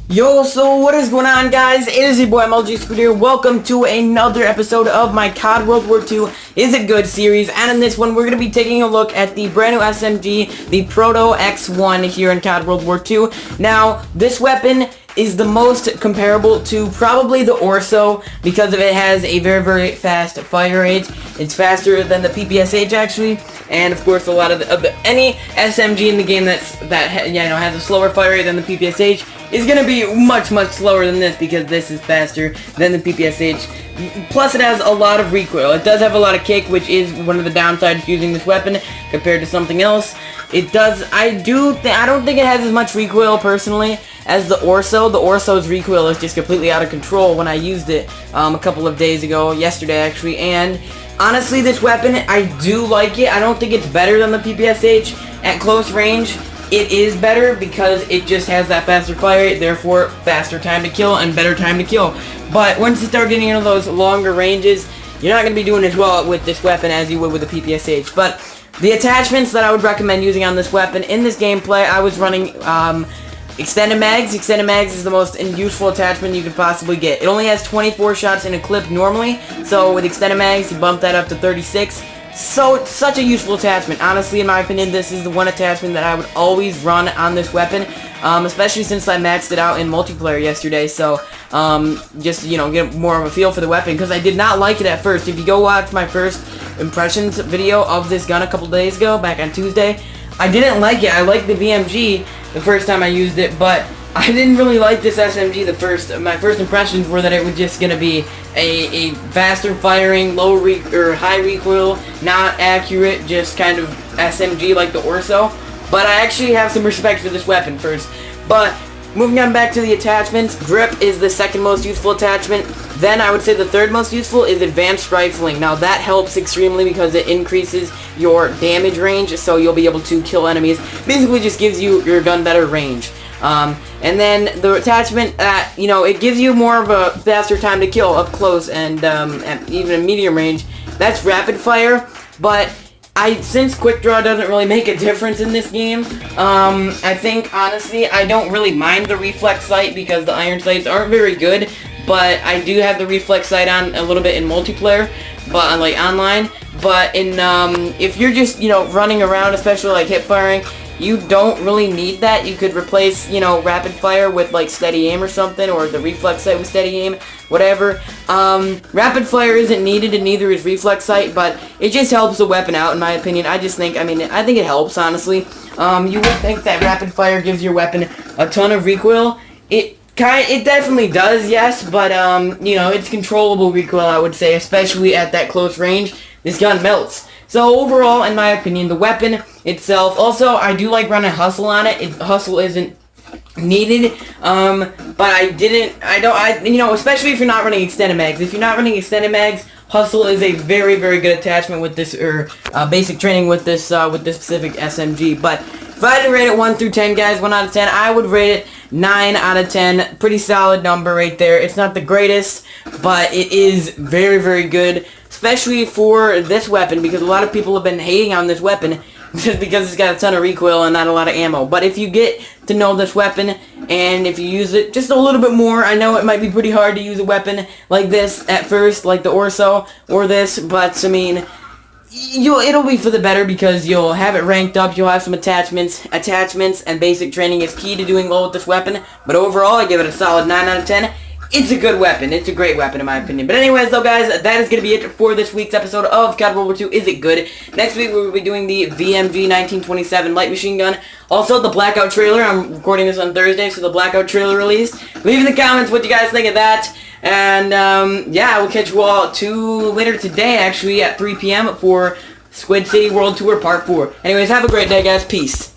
Yo, so what is going on, guys? It is your boy MLG Squid here. Welcome to another episode of my COD World War II Is It Good series. And in this one, we're going to be taking a look at the brand new SMG, the Proto-X1 here in COD World War II. Now, this weapon is the most comparable to probably the Orso because it has a very fast fire rate. It's faster than the PPSH actually, and of course a lot of any SMG in the game that has a slower fire rate than the PPSH is gonna be much slower than this because this is faster than the PPSH. Plus it has a lot of recoil. It does have a lot of kick, which is one of the downsides to using this weapon compared to something else. It does. I don't think it has as much recoil personally as the Orso. The Orso's recoil is just completely out of control when I used it a couple of days ago, yesterday actually, and honestly this weapon, I do like it. I don't think it's better than the PPSH at close range. It is better because it just has that faster fire rate, therefore faster time to kill and better time to kill. But once you start getting into those longer ranges, you're not going to be doing as well with this weapon as you would with the PPSH. But the attachments that I would recommend using on this weapon in this gameplay, I was running extended mags. Extended mags is the most useful attachment you could possibly get. It only has 24 shots in a clip normally, so with extended mags, you bump that up to 36. So it's such a useful attachment. Honestly, in my opinion, this is the one attachment that I would always run on this weapon, especially since I maxed it out in multiplayer yesterday. So just get more of a feel for the weapon because I did not like it at first. If you go watch my first impressions video of this gun a couple days ago, back on Tuesday, I didn't like it. I liked the VMG the first time I used it, but I didn't really like this SMG. My first impressions were that it was just gonna be a faster firing, high recoil, not accurate, just kind of SMG like the Orso. But I actually have some respect for this weapon first. But moving on back to the attachments, grip is the second most useful attachment. Then I would say the third most useful is advanced rifling. Now that helps extremely because it increases your damage range, so you'll be able to kill enemies. Basically just gives your gun better range. And then the attachment, it gives you more of a faster time to kill up close and at even a medium range. That's rapid fire, but since quick draw doesn't really make a difference in this game, I think honestly I don't really mind the reflex sight because the iron sights aren't very good, but I do have the reflex sight on a little bit in multiplayer, but like online. But in if you're just running around, especially like hip firing, you don't really need that. You could replace, rapid fire with like steady aim or something, or the reflex sight with steady aim, whatever. Rapid fire isn't needed and neither is reflex sight, but it just helps the weapon out in my opinion. I think it helps, honestly. You would think that rapid fire gives your weapon a ton of recoil. It definitely does, yes, but it's controllable recoil, I would say, especially at that close range. This gun melts. So overall, in my opinion, the weapon itself, also I do like running hustle on it. Hustle isn't needed, but especially if you're not running extended mags. If you're not running extended mags, hustle is a very good attachment with this, or basic training with this specific SMG. But if I had to rate it 1 through 10, guys, 1 out of 10, I would rate it 9 out of 10. Pretty solid number right there. It's not the greatest, but it is very good, especially for this weapon, because a lot of people have been hating on this weapon just because it's got a ton of recoil and not a lot of ammo. But if you get to know this weapon, and if you use it just a little bit more, I know it might be pretty hard to use a weapon like this at first, like the Orso or this, but I mean, it'll be for the better because you'll have it ranked up, you'll have some attachments, and basic training is key to doing well with this weapon. But overall, I give it a solid 9 out of 10. It's a good weapon. It's a great weapon in my opinion. But anyways though, guys, that is going to be it for this week's episode of COD World War II Is It Good. Next week we will be doing the VMG 1927 light machine gun. Also the Blackout trailer. I'm recording this on Thursday, so the Blackout trailer released. Leave in the comments what you guys think of that. And yeah, we'll catch you all later today actually at 3 p.m. for Squid City World Tour Part 4. Anyways, have a great day, guys. Peace.